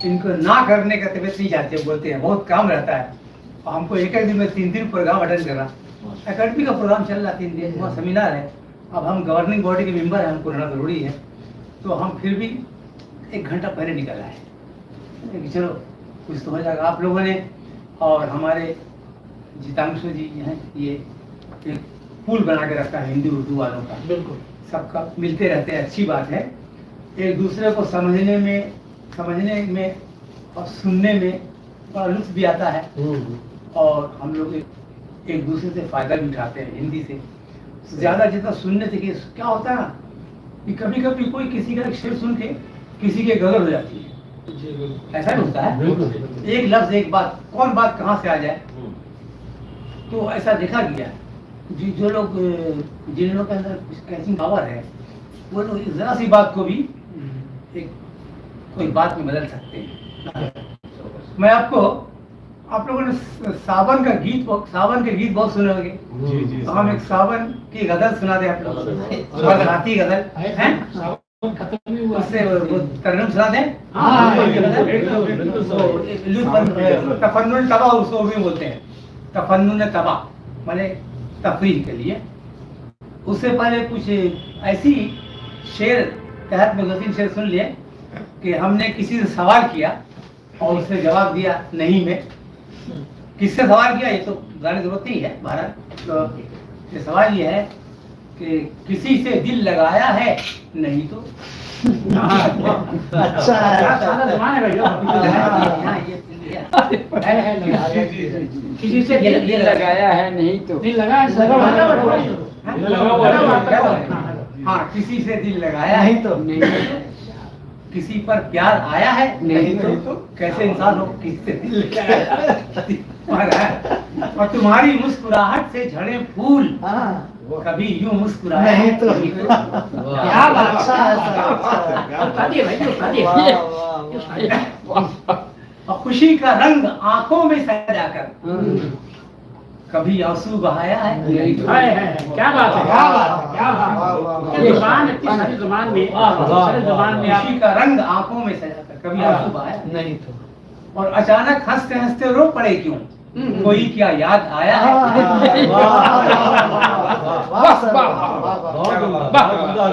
इनको ना करने का तबीयत नहीं जाती, बोलते हैं बहुत काम रहता है। हमको एक दिन में 3 प्रोग्राम अटेंड करना, एकेडमी का प्रोग्राम चल रहा 3 दिन, वहाँ सेमिनार है। अब हम गवर्निंग बॉडी के मेंबर हैं, हमको रहना जरूरी है, तो हम फिर भी 1 घंटा पहले निकल आए कि चलो कुछ तो हो जाएगा। आप लोगों ने और हमारे जितांशु जी हैं, ये एक पुल बना के रखा है हिंदी उर्दू वालों का, बिल्कुल सबका मिलते रहते हैं, अच्छी बात है। एक दूसरे को समझने में और सुनने में बड़ा लुत्फ भी आता है, और हम लोग एक दूसरे से फायदा भी उठाते हैं हिंदी से ज्यादा। जितना सुनने से क्या होता है ना कि कभी कभी कोई किसी का एक शेर सुन के किसी के गलत हो जाती है, ऐसा भी होता है। एक लफ्ज एक बात, कौन बात कहाँ से आ जाए, तो ऐसा देखा गया। जो लोग जिन लोगों के अंदर कैचिंग पावर है, वो लोग जरा सी बात को भी एक कोई बात में बदल सकते हैं। मैं आपको, आप लोगों ने सावन के गीत बहुत सुने होंगे, तो हम एक सावन की गजल सुना दे आप लोग, हाथी गजल है, उससे वो तरन्नुम सुना दें। तफन्नुन तबा उसको भी बोलते हैं, तफन्नुन तबा माने तफरीह के लिए। उससे पहले कुछ ऐसी शेर तहत में 2-3 शेर सुन लिए कि हमने किसी से सवाल किया और उसने जवाब दिया नहीं में। किससे सवाल किया ये तो जाने जरूरत नहीं है भारत, तो ये सवाल ये है कि किसी से दिल लगाया है नहीं तो। अच्छा किसी से दिल लगाया है नहीं तो, दिल लगाया, हाँ किसी से दिल लगाया है तो नहीं, किसी पर प्यार आया है नहीं तो कैसे इंसान हो, किसी से दिल लगाया है। और तुम्हारी मुस्कुराहट से झड़े फूल कभी यूं मुस्कुराया नहीं तो। क्या बात है। और खुशी का रंग आंखों में सजा कर कभी आंसू बहाया है नहीं तो। क्या बात है, क्या बात है, क्या बात है। जुबान में खुशी का रंग आंखों में सजा कर कभी आंसू बहाया नहीं तो। और अचानक हंसते हंसते रो पड़े क्यों, कोई क्या याद आया है।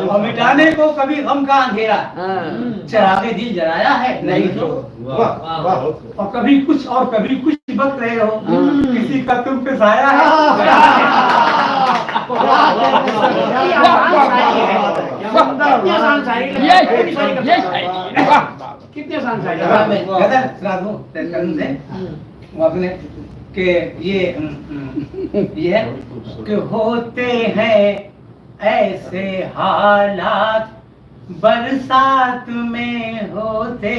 और मिटाने को कभी गम का अंधेरा चरागे दिल जलाया है नहीं तो। और कभी कुछ बक रहे हो, किसी का तुम पे साया है। कितने आसान अपने के ये कि होते हैं ऐसे हालात बरसात में, होते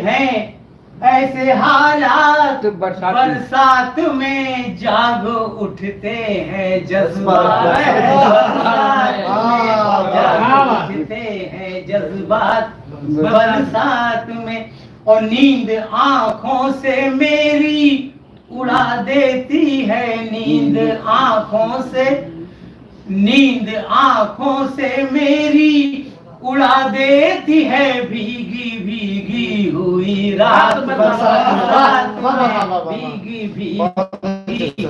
हैं ऐसे हालात बरसात में, जाग उठते हैं जज्बात, उठते हैं जज्बात बरसात में। और नींद आँखों से मेरी उड़ा देती है, नींद आँखों से मेरी उड़ा देती है, भीगी भीगी हुई रात बरसात में, भीगी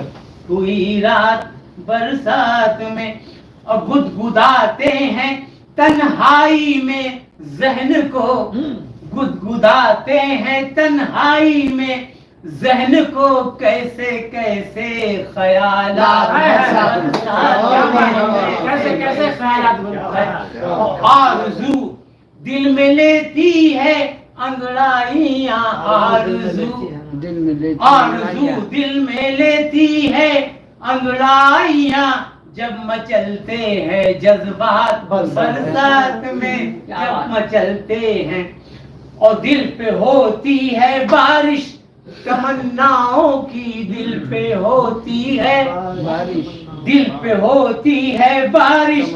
हुई रात बरसात में। और गुदगुदाते हैं तन्हाई में ज़हन को, गुदगुदाते हैं तन्हाई में ज़हन को, कैसे कैसे ख्यालात, कैसे ख्यालात। आरज़ू दिल में लेती है अंगड़ाइयाँ, आरज़ू दिल में लेती है अंगड़ाइयाँ, जब मचलते हैं जज्बात बरसात में, जब मचलते हैं। और दिल पे होती है बारिश तमन्नाओं की, दिल पे होती है बारिश, दिल पे होती है बारिश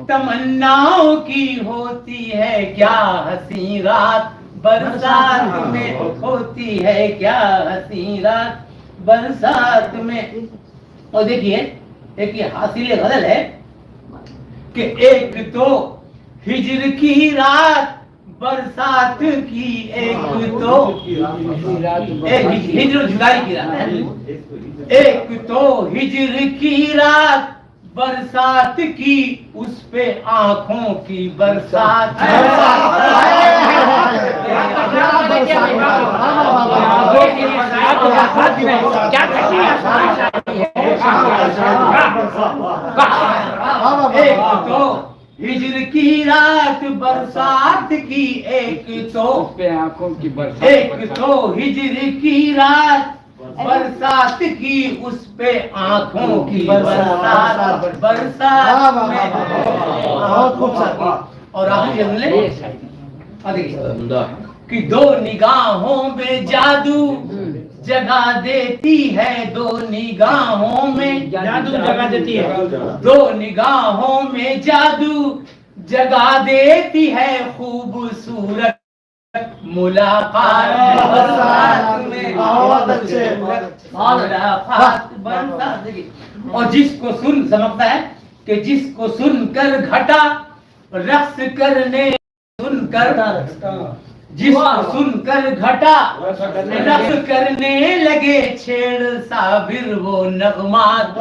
तमन्नाओं की, होती है क्या हसी रात बरसात में, होती है क्या हसी रात बरसात में। और देखिए एक ये हासिल गजल है कि एक तो हिजर की रात बरसात की एक तो हिजर जुलाई की रात, एक तो हिजर की रात बरसात की, उस पे आंखों की बरसात। एक तो हिजर की रात बरसात की, एक तो आंखों की बरसात, एक तो हिजर की रात बरसात की, उस पे आंखों की बरसात। बरसात में बहुत खूबसूरत। और आखिरी हमने कि दो निगाहों में जादू जगा देती है, दो निगाहों में जादू जगा देती है, दो निगाहों में जादू जगा देती है, खूबसूरत मुलाकात बरसात में। बहुत अच्छे, मुलाकात बरसात की। और जिसको समझता है कि जिसको सुनकर घटा रक्स करने, सुनकर जिसको सुनकर घटा रक्स करने लगे, छेड़ साबिर वो नगमात।